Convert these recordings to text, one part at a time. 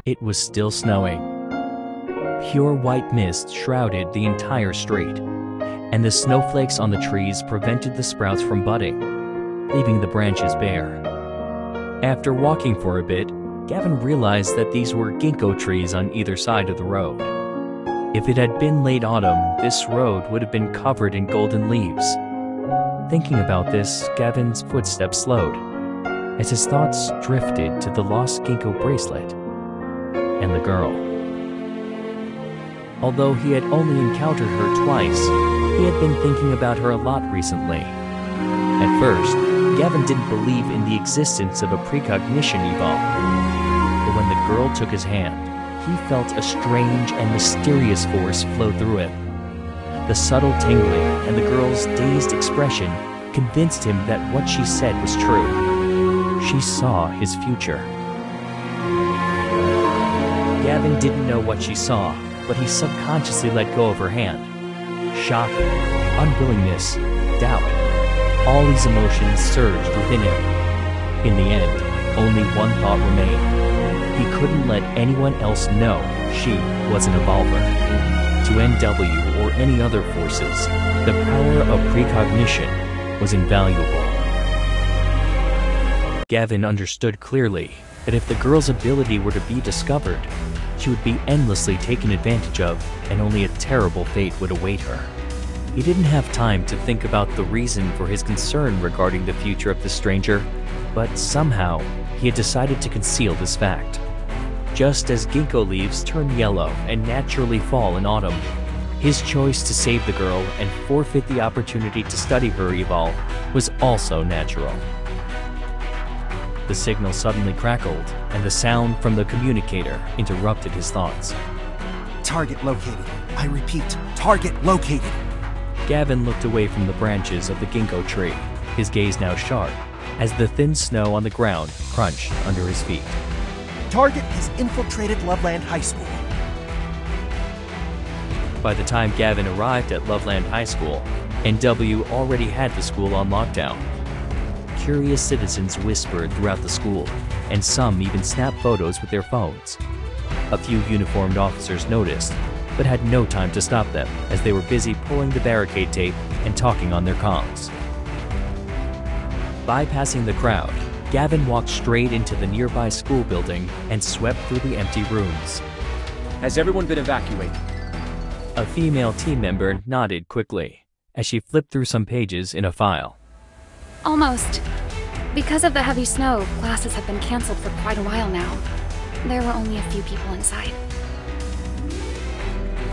It was still snowing. Pure white mist shrouded the entire street, and the snowflakes on the trees prevented the sprouts from budding, leaving the branches bare. After walking for a bit, Gavin realized that these were ginkgo trees on either side of the road. If it had been late autumn, this road would have been covered in golden leaves. Thinking about this, Gavin's footsteps slowed, as his thoughts drifted to the lost ginkgo bracelet and the girl. Although he had only encountered her twice, he had been thinking about her a lot recently. At first, Gavin didn't believe in the existence of a precognition evolve, but when the girl took his hand, he felt a strange and mysterious force flow through him. The subtle tingling and the girl's dazed expression convinced him that what she said was true. She saw his future. Gavin didn't know what she saw, but he subconsciously let go of her hand. Shock, unwillingness, doubt. All these emotions surged within him. In the end, only one thought remained. He couldn't let anyone else know she was an evolver. To NW or any other forces, the power of precognition was invaluable. Gavin understood clearly that if the girl's ability were to be discovered, she would be endlessly taken advantage of, and only a terrible fate would await her. He didn't have time to think about the reason for his concern regarding the future of the stranger, but somehow he had decided to conceal this fact. Just as ginkgo leaves turn yellow and naturally fall in autumn, his choice to save the girl and forfeit the opportunity to study her evolve was also natural. The signal suddenly crackled, and the sound from the communicator interrupted his thoughts. Target located. I repeat, target located. Gavin looked away from the branches of the ginkgo tree, his gaze now sharp, as the thin snow on the ground crunched under his feet. Target has infiltrated Loveland High School. By the time Gavin arrived at Loveland High School, NW already had the school on lockdown. Curious citizens whispered throughout the school, and some even snapped photos with their phones. A few uniformed officers noticed, but had no time to stop them as they were busy pulling the barricade tape and talking on their comms. Bypassing the crowd, Gavin walked straight into the nearby school building and swept through the empty rooms. Has everyone been evacuated? A female team member nodded quickly as she flipped through some pages in a file. Almost. Because of the heavy snow, classes have been canceled for quite a while now. There were only a few people inside.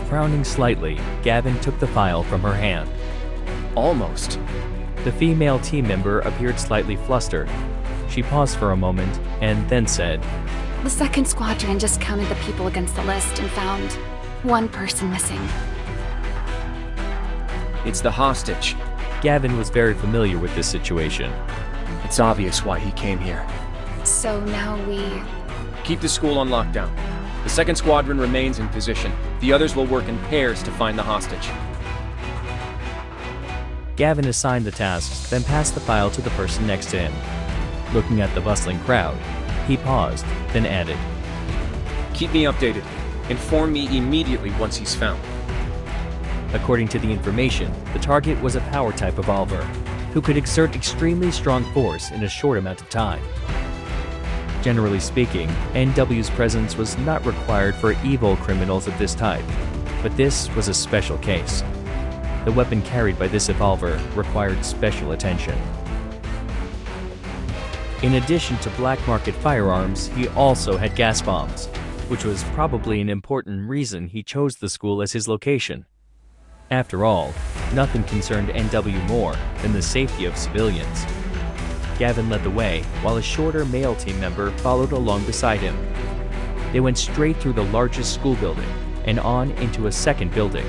Frowning slightly, Gavin took the file from her hand. Almost. The female team member appeared slightly flustered. She paused for a moment and then said, The 2nd Squadron just counted the people against the list and found one person missing. It's the hostage. Gavin was very familiar with this situation. It's obvious why he came here. So now we... Keep the school on lockdown. The 2nd Squadron remains in position. The others will work in pairs to find the hostage. Gavin assigned the tasks, then passed the file to the person next to him. Looking at the bustling crowd, he paused, then added, Keep me updated. Inform me immediately once he's found. According to the information, the target was a power-type evolver, who could exert extremely strong force in a short amount of time. Generally speaking, NW's presence was not required for evil criminals of this type, but this was a special case. The weapon carried by this evolver required special attention. In addition to black market firearms, he also had gas bombs, which was probably an important reason he chose the school as his location. After all, nothing concerned NW more than the safety of civilians. Gavin led the way, while a shorter male team member followed along beside him. They went straight through the largest school building and on into a second building.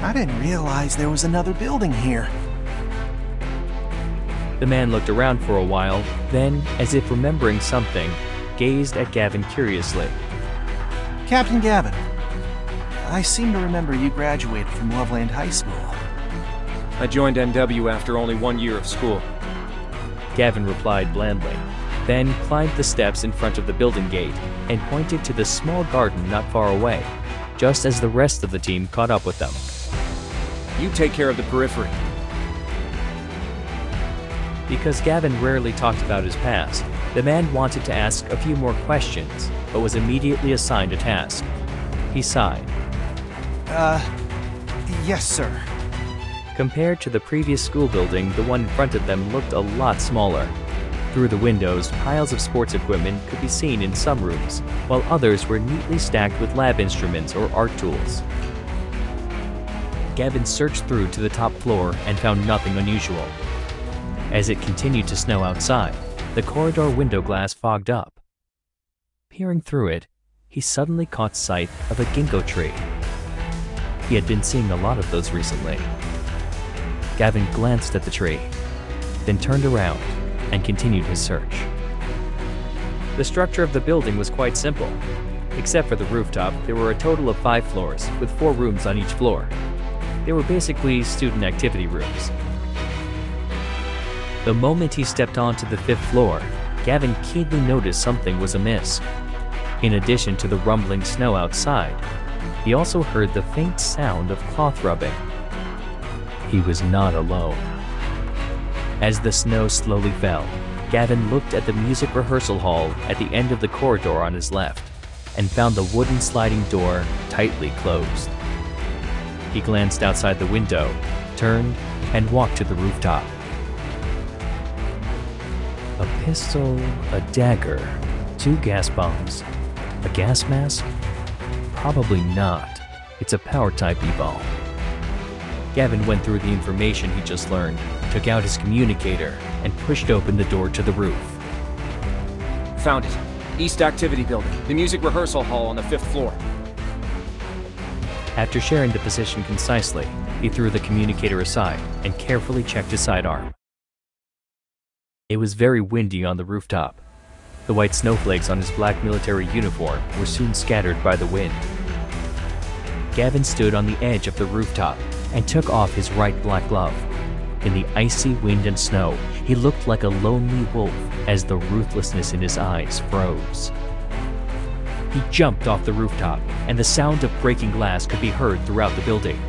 I didn't realize there was another building here. The man looked around for a while, then, as if remembering something, gazed at Gavin curiously. Captain Gavin, I seem to remember you graduated from Loveland High School. I joined NW after only 1 year of school. Gavin replied blandly. then climbed the steps in front of the building gate and pointed to the small garden not far away, just as the rest of the team caught up with them. You take care of the periphery. Because Gavin rarely talked about his past, the man wanted to ask a few more questions, but was immediately assigned a task. He sighed. Yes, sir. Compared to the previous school building, the one in front of them looked a lot smaller. Through the windows, piles of sports equipment could be seen in some rooms, while others were neatly stacked with lab instruments or art tools. Gavin searched through to the top floor and found nothing unusual. As it continued to snow outside, the corridor window glass fogged up. Peering through it, he suddenly caught sight of a ginkgo tree. He had been seeing a lot of those recently. Gavin glanced at the tree, then turned around and continued his search. The structure of the building was quite simple. Except for the rooftop, there were a total of 5 floors, with 4 rooms on each floor. They were basically student activity rooms. The moment he stepped onto the 5th floor, Gavin keenly noticed something was amiss. In addition to the rumbling snow outside, he also heard the faint sound of cloth rubbing. He was not alone. As the snow slowly fell, Gavin looked at the music rehearsal hall at the end of the corridor on his left and found the wooden sliding door tightly closed. He glanced outside the window, turned, and walked to the rooftop. A pistol, a dagger, 2 gas bombs, a gas mask? Probably not. It's a power-type eval. Gavin went through the information he just learned, took out his communicator, and pushed open the door to the roof. Found it. East Activity Building, the music rehearsal hall on the 5th floor. After sharing the position concisely, he threw the communicator aside and carefully checked his sidearm. It was very windy on the rooftop. The white snowflakes on his black military uniform were soon scattered by the wind. Gavin stood on the edge of the rooftop and took off his right black glove. In the icy wind and snow, he looked like a lonely wolf as the ruthlessness in his eyes froze. He jumped off the rooftop, and the sound of breaking glass could be heard throughout the building,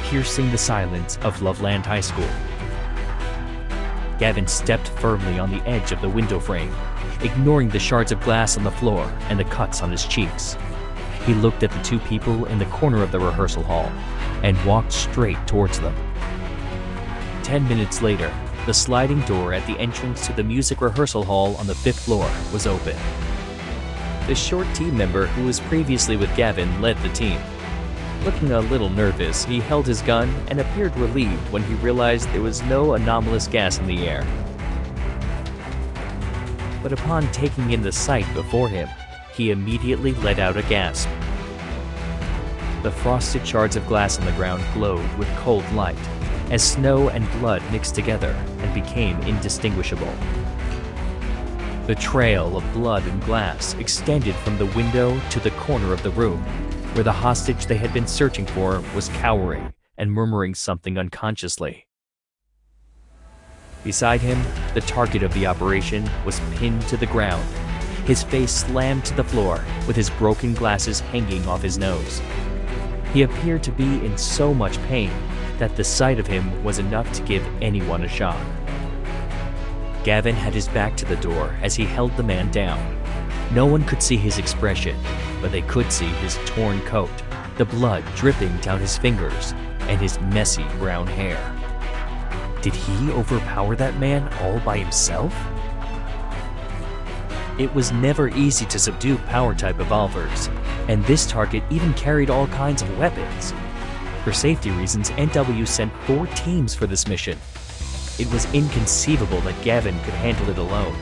piercing the silence of Loveland High School. Gavin stepped firmly on the edge of the window frame, ignoring the shards of glass on the floor and the cuts on his cheeks. He looked at the 2 people in the corner of the rehearsal hall and walked straight towards them. 10 minutes later, the sliding door at the entrance to the music rehearsal hall on the 5th floor was open. The short team member who was previously with Gavin led the team. Looking a little nervous, he held his gun and appeared relieved when he realized there was no anomalous gas in the air. But upon taking in the sight before him, he immediately let out a gasp. The frosted shards of glass on the ground glowed with cold light, as snow and blood mixed together and became indistinguishable. The trail of blood and glass extended from the window to the corner of the room, where the hostage they had been searching for was cowering and murmuring something unconsciously. Beside him, the target of the operation was pinned to the ground, his face slammed to the floor with his broken glasses hanging off his nose. He appeared to be in so much pain that the sight of him was enough to give anyone a shock. Gavin had his back to the door as he held the man down. No one could see his expression, but they could see his torn coat, the blood dripping down his fingers, and his messy brown hair. Did he overpower that man all by himself? It was never easy to subdue power-type evolvers, and this target even carried all kinds of weapons. For safety reasons, NW sent 4 teams for this mission. It was inconceivable that Gavin could handle it alone.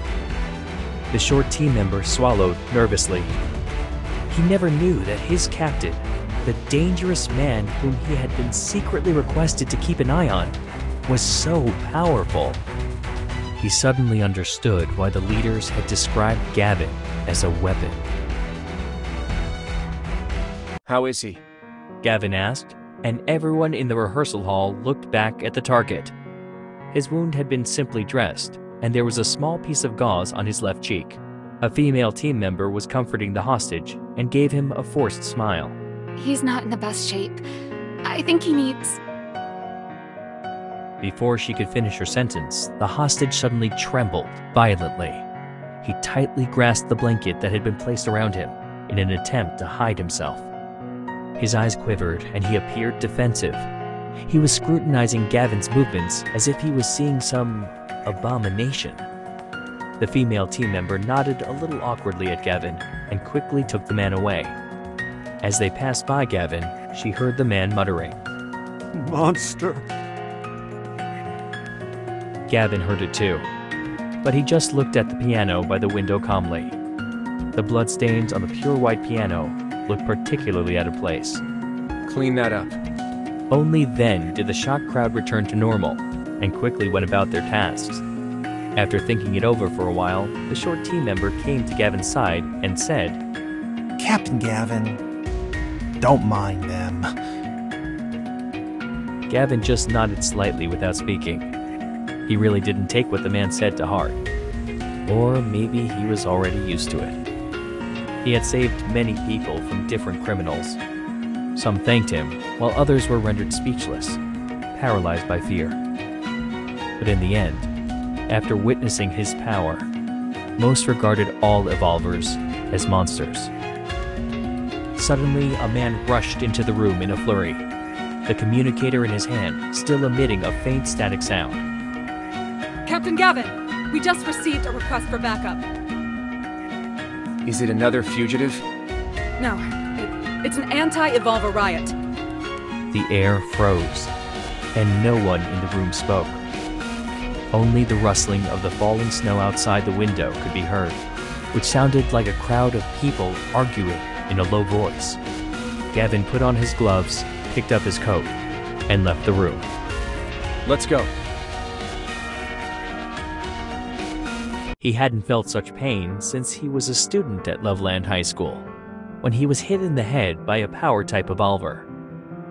The short team member swallowed nervously. He never knew that his captain, the dangerous man whom he had been secretly requested to keep an eye on, was so powerful. He suddenly understood why the leaders had described Gavin as a weapon. How is he? Gavin asked, and everyone in the rehearsal hall looked back at the target. His wound had been simply dressed, and there was a small piece of gauze on his left cheek. A female team member was comforting the hostage and gave him a forced smile. He's not in the best shape. I think he needs... Before she could finish her sentence, the hostage suddenly trembled violently. He tightly grasped the blanket that had been placed around him in an attempt to hide himself. His eyes quivered and he appeared defensive. He was scrutinizing Gavin's movements as if he was seeing some abomination. The female team member nodded a little awkwardly at Gavin and quickly took the man away. As they passed by Gavin, she heard the man muttering, Monster. Gavin heard it too, but he just looked at the piano by the window calmly. The bloodstains on the pure white piano looked particularly out of place. Clean that up. Only then did the shocked crowd return to normal and quickly went about their tasks. After thinking it over for a while, the short team member came to Gavin's side and said, Captain Gavin, don't mind them. Gavin just nodded slightly without speaking. He really didn't take what the man said to heart. Or maybe he was already used to it. He had saved many people from different criminals. Some thanked him, while others were rendered speechless, paralyzed by fear. But in the end, after witnessing his power, most regarded all evolvers as monsters. Suddenly, a man rushed into the room in a flurry, the communicator in his hand still emitting a faint static sound. Captain Gavin, we just received a request for backup. Is it another fugitive? No, it's an anti-evolver riot. The air froze, and no one in the room spoke. Only the rustling of the falling snow outside the window could be heard, which sounded like a crowd of people arguing in a low voice. Gavin put on his gloves, picked up his coat, and left the room. Let's go. He hadn't felt such pain since he was a student at Loveland High School, when he was hit in the head by a power-type evolver.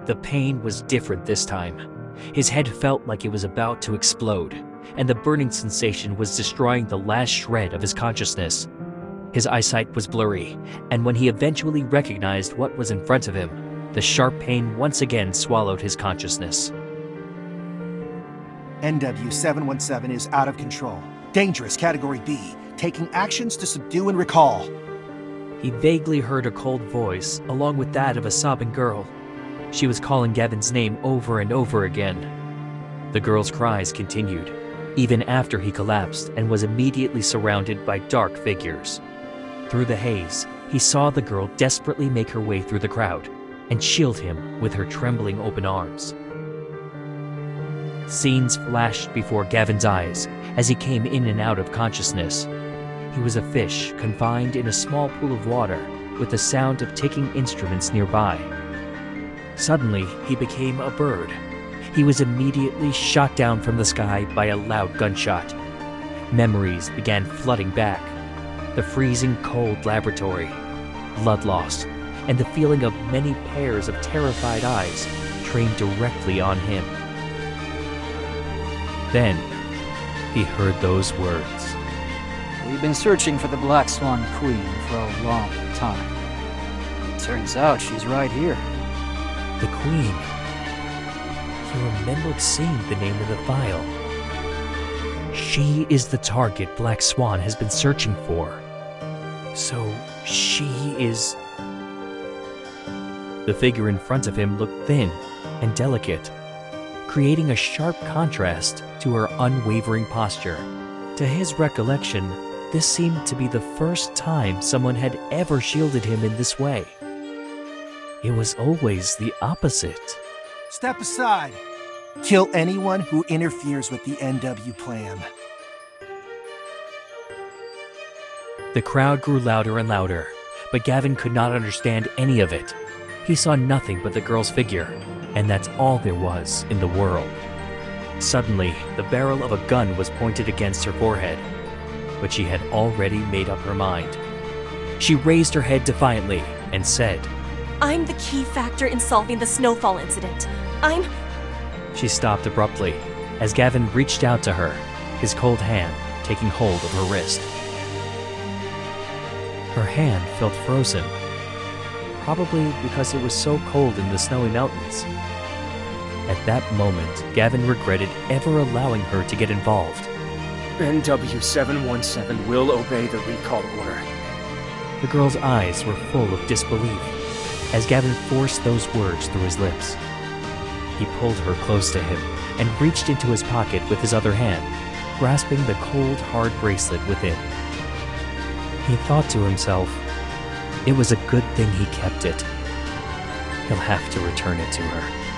The pain was different this time. His head felt like it was about to explode, and the burning sensation was destroying the last shred of his consciousness. His eyesight was blurry, and when he eventually recognized what was in front of him, the sharp pain once again swallowed his consciousness. NW717 is out of control. Dangerous, Category B. Taking actions to subdue and recall. He vaguely heard a cold voice, along with that of a sobbing girl. She was calling Gavin's name over and over again. The girl's cries continued, even after he collapsed and was immediately surrounded by dark figures. Through the haze, he saw the girl desperately make her way through the crowd and shield him with her trembling open arms. Scenes flashed before Gavin's eyes as he came in and out of consciousness. He was a fish confined in a small pool of water with the sound of ticking instruments nearby. Suddenly, he became a bird. He was immediately shot down from the sky by a loud gunshot. Memories began flooding back. The freezing cold laboratory, blood loss, and the feeling of many pairs of terrified eyes trained directly on him. Then, he heard those words. We've been searching for the Black Swan Queen for a long time. Turns out she's right here. The Queen. He remembered seeing the name in the file. She is the target Black Swan has been searching for. So, she is... The figure in front of him looked thin and delicate, creating a sharp contrast to her unwavering posture. To his recollection, this seemed to be the first time someone had ever shielded him in this way. It was always the opposite. Step aside. Kill anyone who interferes with the NW plan. The crowd grew louder and louder, but Gavin could not understand any of it. He saw nothing but the girl's figure, and that's all there was in the world. Suddenly, the barrel of a gun was pointed against her forehead, but she had already made up her mind. She raised her head defiantly and said, I'm the key factor in solving the snowfall incident. She stopped abruptly as Gavin reached out to her, his cold hand taking hold of her wrist. Her hand felt frozen, probably because it was so cold in the snowy mountains. At that moment, Gavin regretted ever allowing her to get involved. NW717 will obey the recall order. The girl's eyes were full of disbelief as Gavin forced those words through his lips. He pulled her close to him and reached into his pocket with his other hand, grasping the cold, hard bracelet within. He thought to himself, it was a good thing he kept it. He'll have to return it to her.